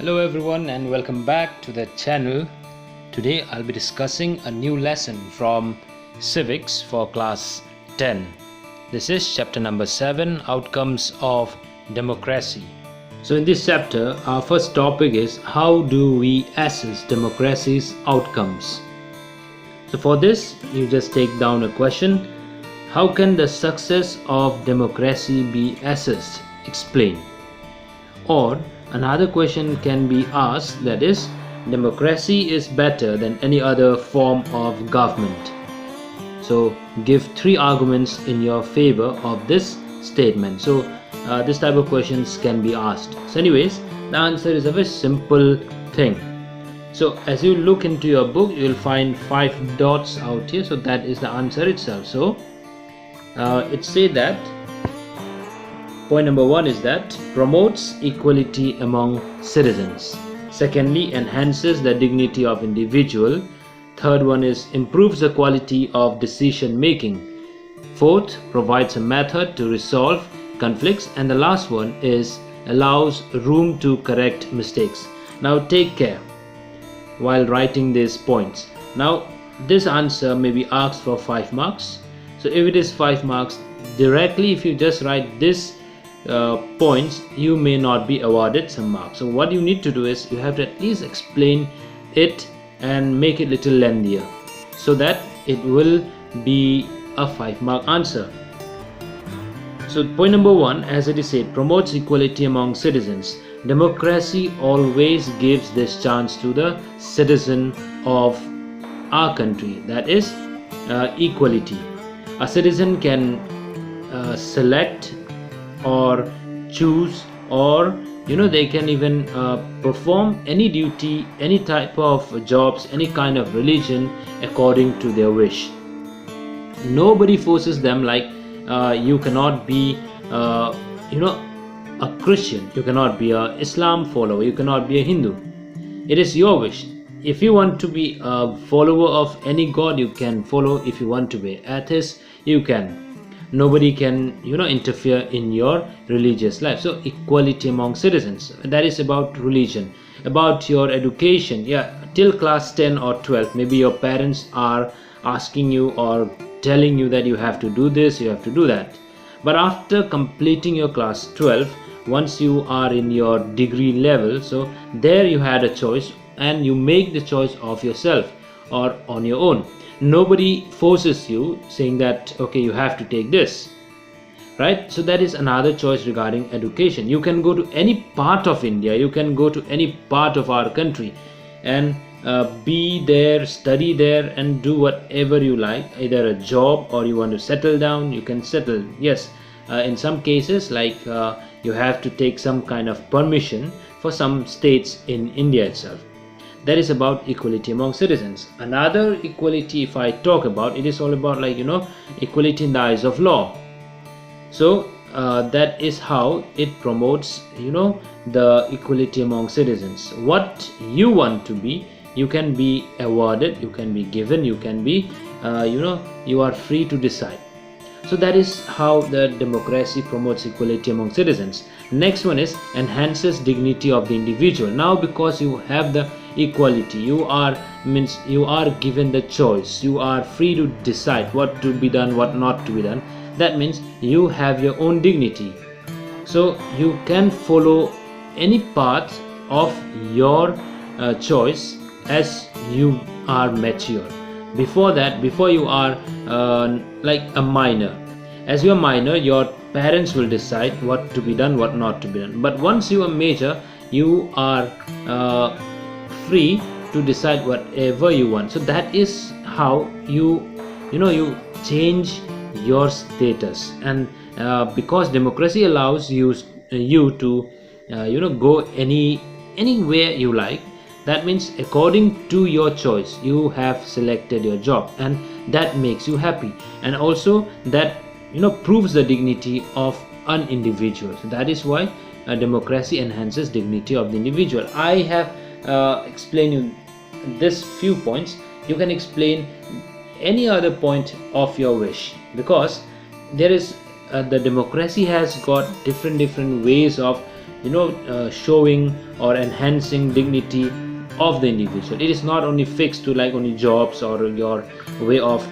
Hello everyone and welcome back to the channel. Today I'll be discussing a new lesson from Civics for class 10. This is chapter number 7, Outcomes of Democracy. So in this chapter our first topic is how do we assess democracy's outcomes. So for this you just take down a question. How can the success of democracy be assessed? Explain. Or another question can be asked, that is, democracy is better than any other form of government. So give 3 arguments in your favor of this statement. So this type of questions can be asked. So anyways, the answer is a very simple thing. So as you look into your book, you will find 5 dots out here. So that is the answer itself. So it says that point number 1 is that promotes equality among citizens. Secondly, enhances the dignity of individual. Third one is improves the quality of decision making. Fourth, provides a method to resolve conflicts. And the last one is allows room to correct mistakes. Now take care while writing these points. Now this answer may be asked for 5 marks. So if it is 5 marks, directly if you just write this points, you may not be awarded some marks. So what you need to do is you have to at least explain it and make it little lengthier so that it will be a 5-mark answer. So point number 1, as it is said, promotes equality among citizens. Democracy always gives this chance to the citizen of our country, that is equality. A citizen can select or choose, or they can even perform any duty, any type of jobs, any kind of religion according to their wish. Nobody forces them, like you cannot be a Christian, you cannot be a Islam follower, you cannot be a Hindu. It is your wish. If you want to be a follower of any god, you can follow. If you want to be atheist, you can. Nobody can interfere in your religious life. So equality among citizens, that is about religion. About your education, till class 10 or 12, maybe your parents are asking you or telling you that you have to do this, you have to do that. But after completing your class 12, once you are in your degree level, so there you had a choice and you make the choice of yourself or on your own. Nobody forces you saying that okay, you have to take this, right? So that is another choice regarding education. You can go to any part of India, you can go to any part of our country and be there, study there and do whatever you like, either a job or you want to settle down, you can settle. Yes, in some cases, like you have to take some kind of permission for some states in India itself. That is about equality among citizens. Another equality, if I talk about, it is all about equality in the eyes of law. So that is how it promotes the equality among citizens. What you want to be, you can be awarded, you can be given, you can be you are free to decide. So that is how the democracy promotes equality among citizens. Next one is enhances dignity of the individual. Now because you have the equality, you are given the choice, you are free to decide what to be done, what not to be done. That means you have your own dignity, so you can follow any path of your choice as you are mature. Before that, before you are like a minor, as you are minor, your parents will decide what to be done, what not to be done. But once you are major, you are free to decide whatever you want. So that is how you change your status. And because democracy allows you to go anywhere you like, that means according to your choice you have selected your job, and that makes you happy, and also that proves the dignity of an individual. So that is why democracy enhances dignity of the individual. I have explained you this few points. You can explain any other point of your wish, because there is the democracy has got different ways of showing or enhancing dignity of the individual. It is not only fixed to like only jobs or your way of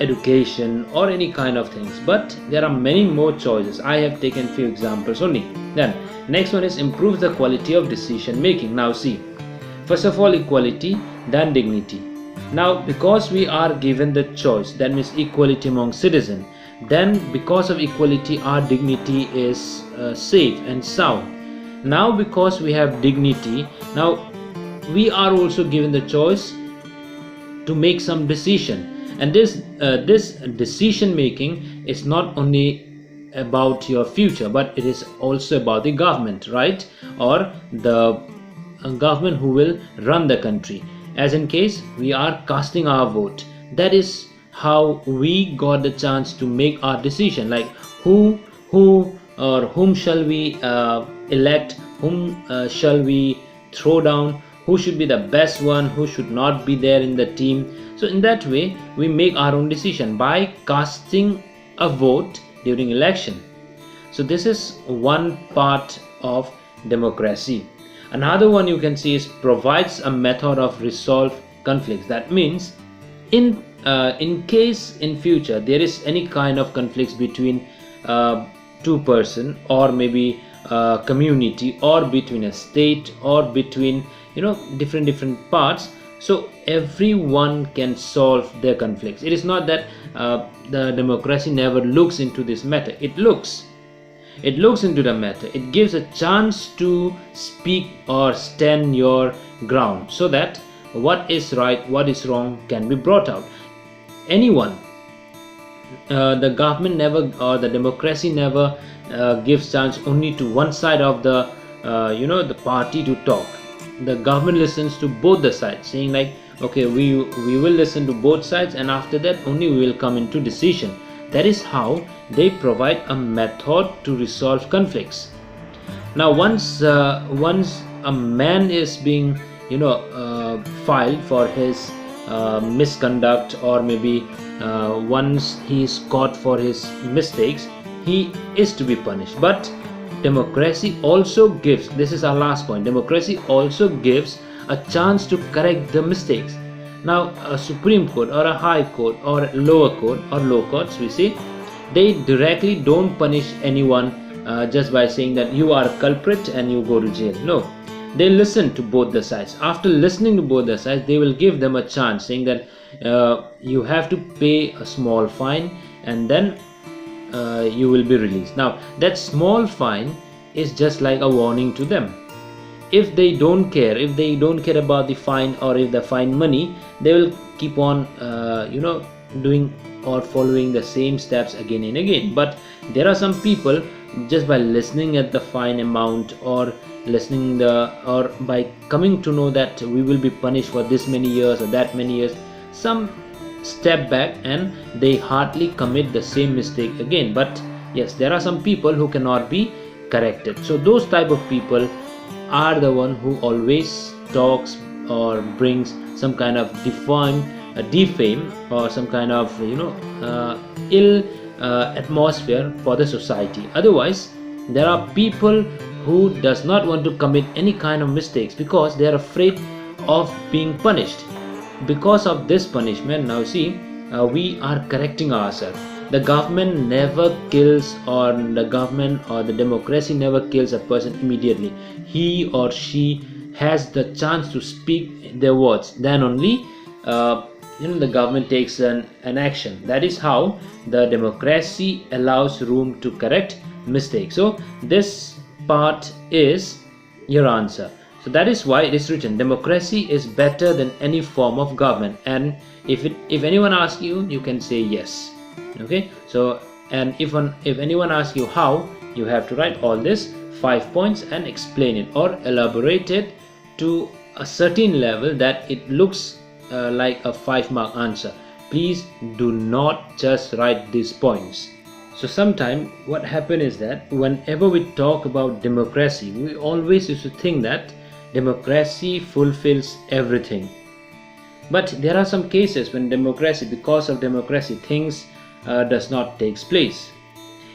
education or any kind of things, but there are many more choices. I have taken few examples only. Then next one is improve the quality of decision making. Now see, first of all, equality, then dignity. Now because we are given the choice, that means equality among citizens, then because of equality our dignity is safe and sound. Now because we have dignity, now we are also given the choice to make some decision, and this decision making is not only about your future, but it is also about the government, right? Or the government who will run the country. As in case we are casting our vote, that is how we got the chance to make our decision, like who or whom shall we elect, whom shall we throw down, who should be the best one, who should not be there in the team. So in that way we make our own decision by casting a vote during election. So this is one part of democracy. Another one you can see is provides a method of resolve conflicts. That means in case in future there is any kind of conflicts between two person, or maybe a community, or between a state, or between different parts, so everyone can solve their conflicts. It is not that the democracy never looks into this matter. It looks into the matter. It gives a chance to speak or stand your ground, so that what is right, what is wrong can be brought out. Anyone, the government never, or the democracy never gives chance only to one side of the the party to talk. The government listens to both the sides, saying like, okay, we will listen to both sides, and after that only we will come into decision. That is how they provide a method to resolve conflicts. Now once a man is being filed for his misconduct, or maybe once he is caught for his mistakes, he is to be punished. But democracy also gives, this is our last point, democracy also gives a chance to correct the mistakes. Now a Supreme Court or a High Court or a lower court or low courts, we see, they directly don't punish anyone just by saying that you are a culprit and you go to jail. No, they listen to both the sides. After listening to both the sides, they will give them a chance, saying that you have to pay a small fine, and then you will be released. Now that small fine is just like a warning to them. If they don't care, about the fine, or if the fine money, they will keep on doing or following the same steps again and again. But there are some people, just by listening at the fine amount, or or by coming to know that we will be punished for this many years or that many years, some step back and they hardly commit the same mistake again. But yes, there are some people who cannot be corrected. So those type of people are the one who always talks or brings some kind of defame or some kind of ill atmosphere for the society. Otherwise, there are people who does not want to commit any kind of mistakes because they are afraid of being punished. Because of this punishment, now see, we are correcting ourselves. The government never kills, or the government or the democracy never kills a person immediately. He or she has the chance to speak their words, then only the government takes an action. That is how the democracy allows room to correct mistakes. So this part is your answer. So that is why it is written, democracy is better than any form of government. And if anyone asks you, you can say yes. Okay, so, and if anyone asks you how, you have to write all this 5 points and explain it or elaborate it to a certain level that it looks like a 5-mark answer. Please do not just write these points. So sometimes what happens is that whenever we talk about democracy, we always used to think that democracy fulfills everything. But there are some cases when democracy, because of democracy, things does not take place.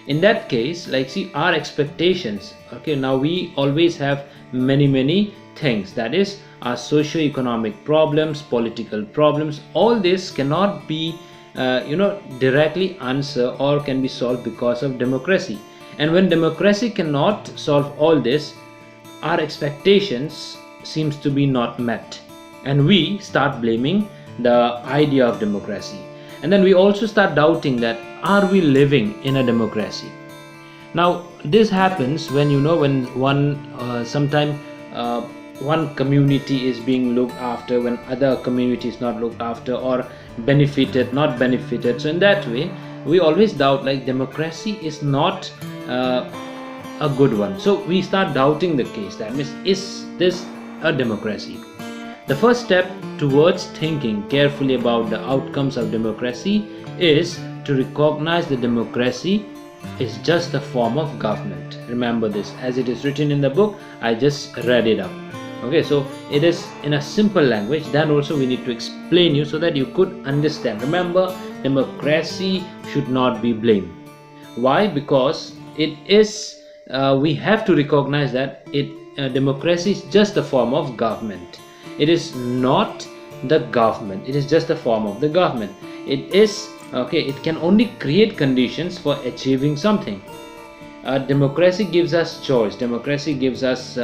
in that case, like, see, our expectations, okay, now we always have many things, that is our socio-economic problems, political problems, all this cannot be directly answered or can be solved because of democracy. And when democracy cannot solve all this, our expectations seems to be not met, and we start blaming the idea of democracy. And then we also start doubting that, are we living in a democracy? Now this happens when when one community is being looked after, when other community is not looked after, or benefited, not benefited. So in that way we always doubt, like, democracy is not a good one. So we start doubting the case. That means, is this a democracy? The first step towards thinking carefully about the outcomes of democracy is to recognize that democracy is just a form of government. Remember this, as it is written in the book. I just read it up. Okay, so it is in a simple language. Then also we need to explain you so that you could understand. Remember, democracy should not be blamed. Why? Because it is we have to recognize that democracy is just a form of government. It is not the government, it is just a form of the government. It is it can only create conditions for achieving something. Democracy gives us choice, democracy gives us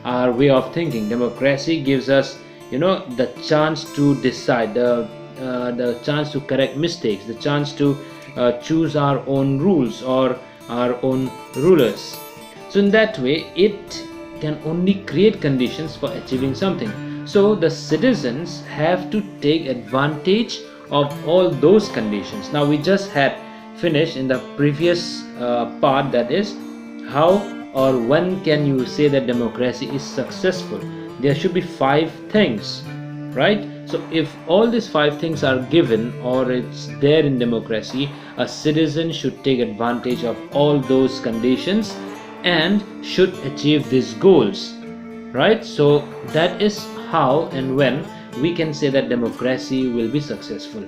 our way of thinking, democracy gives us the chance to decide, the chance to correct mistakes, the chance to choose our own rules or our own rulers. So in that way it can only create conditions for achieving something. So the citizens have to take advantage of all those conditions. Now we just had finished in the previous part, that is, how or when can you say that democracy is successful? There should be 5 things, right? So if all these 5 things are given or it's there in democracy, a citizen should take advantage of all those conditions and should achieve these goals, right? So that is how and when we can say that democracy will be successful.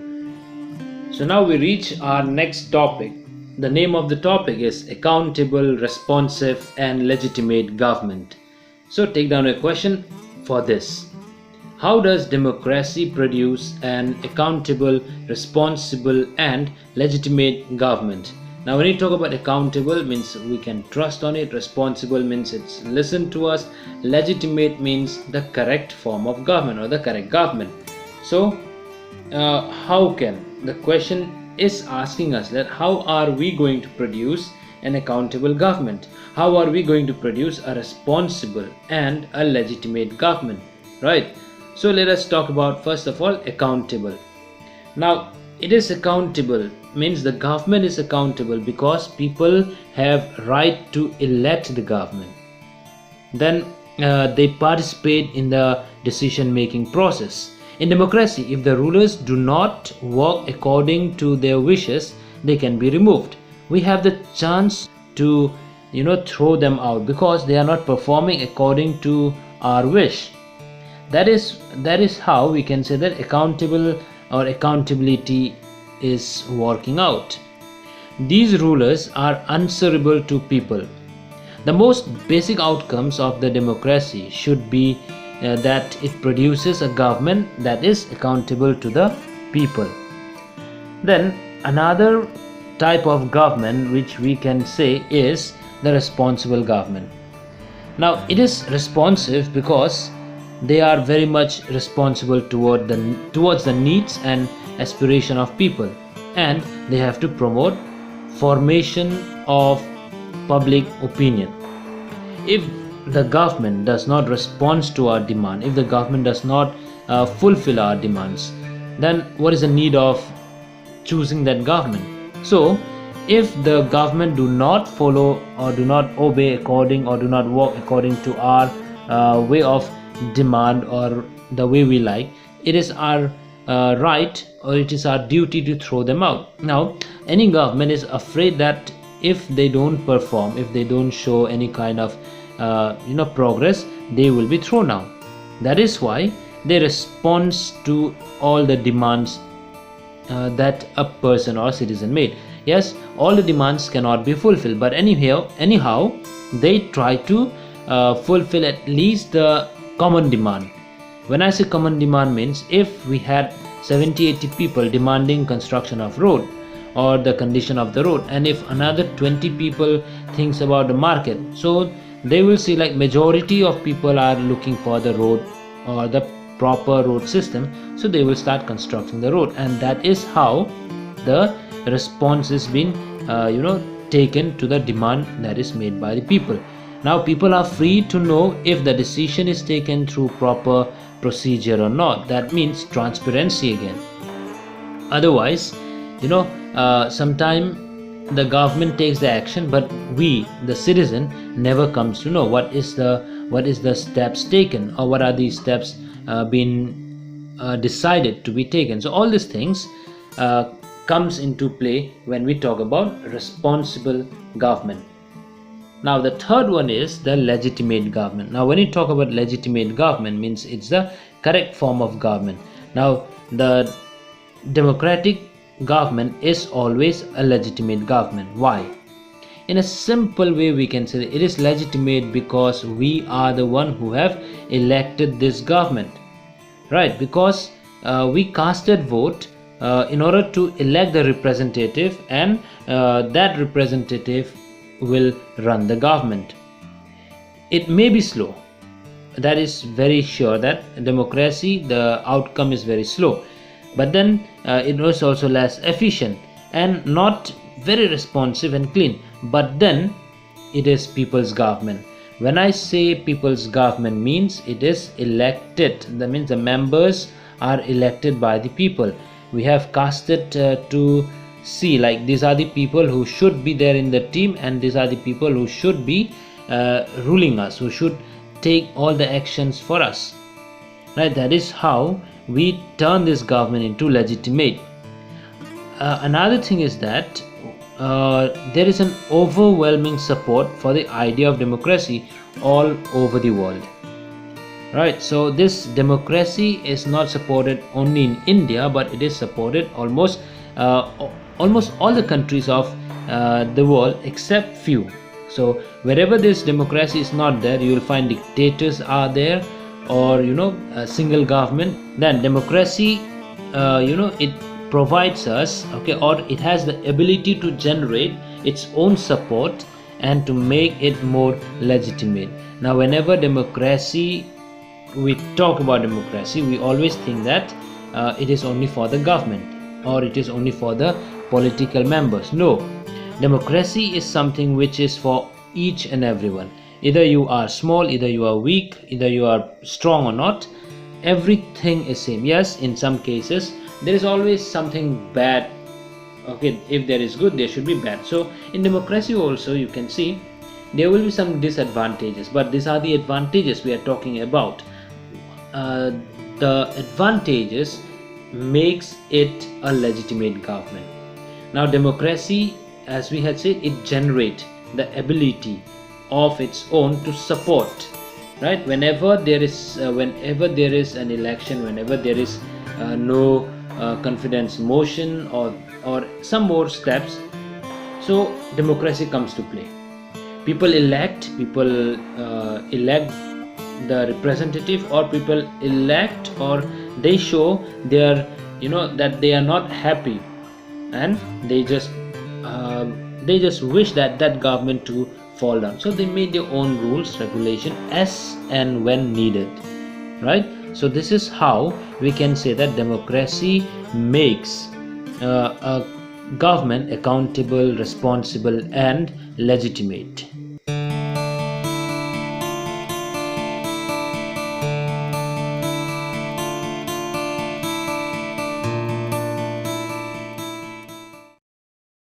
So now we reach our next topic. The name of the topic is accountable, responsive and legitimate government. So take down a question for this. How does democracy produce an accountable, responsible and legitimate government? Now when you talk about accountable, means we can trust on it, responsible means it's listened to us, legitimate means the correct form of government or the correct government. So how can, the question is asking us that how are we going to produce an accountable government? How are we going to produce a responsible and a legitimate government, right? So let us talk about, first of all, accountable. Now it is accountable means the government is accountable because people have right to elect the government. Then they participate in the decision making process. In democracy, if the rulers do not work according to their wishes, they can be removed. We have the chance to throw them out because they are not performing according to our wish. That is how we can say that accountable or accountability is working out. These rulers are answerable to people. The most basic outcomes of the democracy should be that it produces a government that is accountable to the people. Then another type of government which we can say is the responsible government. Now it is responsive because they are very much responsible towards the needs and aspiration of people, and they have to promote formation of public opinion. If the government does not respond to our demand, if the government does not fulfill our demands, then what is the need of choosing that government? So if the government do not follow or do not obey according or do not work according to our way of demand or the way we like, it is our right or it is our duty to throw them out. Now any government is afraid that if they don't perform, if they don't show any kind of progress, they will be thrown out. That is why they respond to all the demands that a person or citizen made. Yes, all the demands cannot be fulfilled, but anyhow they try to fulfill at least the common demand. When I say common demand means if we had 70-80 people demanding construction of road or the condition of the road, and if another 20 people thinks about the market, so they will see like majority of people are looking for the road or the proper road system, so they will start constructing the road, and that is how the response is being taken to the demand that is made by the people. Now people are free to know if the decision is taken through proper procedure or not. That means transparency again. Otherwise, sometime the government takes the action, but we, the citizen, never comes to know what is the steps taken, or what are these steps being decided to be taken. So all these things comes into play when we talk about responsible government. Now the third one is the legitimate government. Now when you talk about legitimate government, means it's the correct form of government. Now the democratic government is always a legitimate government. Why? In a simple way we can say it is legitimate because we are the one who have elected this government, right? Because we casted vote in order to elect the representative, and that representative will run the government. It may be slow, that is very sure, that democracy, the outcome is very slow, but then it was also less efficient and not very responsive and clean, but then it is people's government. When I say people's government, means it is elected. That means the members are elected by the people. We have casted to see like these are the people who should be there in the team, and these are the people who should be ruling us, who should take all the actions for us, right? That is how we turn this government into legitimate. Another thing is that there is an overwhelming support for the idea of democracy all over the world, right? So this democracy is not supported only in India, but it is supported almost all the countries of the world except few. So wherever this democracy is not there, you will find dictators are there, or a single government. Then democracy it provides us, or it has the ability to generate its own support and to make it more legitimate. Now whenever we talk about democracy, we always think that it is only for the government, or it is only for the political members. No, democracy is something which is for each and everyone. Either you are small, either you are weak, either you are strong or not, everything is same. Yes, in some cases there is always something bad. If there is good, there should be bad. So in democracy also you can see there will be some disadvantages, but these are the advantages we are talking about. The advantages makes it a legitimate government. Now democracy, as we had said, it generates the ability of its own to support, right? Whenever there is an election, whenever there is no confidence motion or some more steps, so democracy comes to play. People elect the representative, or people elect, or they show their that they are not happy, and they just wish that government to fall down. So they made their own rules, regulation as and when needed, right? So this is how we can say that democracy makes a government accountable, responsible and legitimate.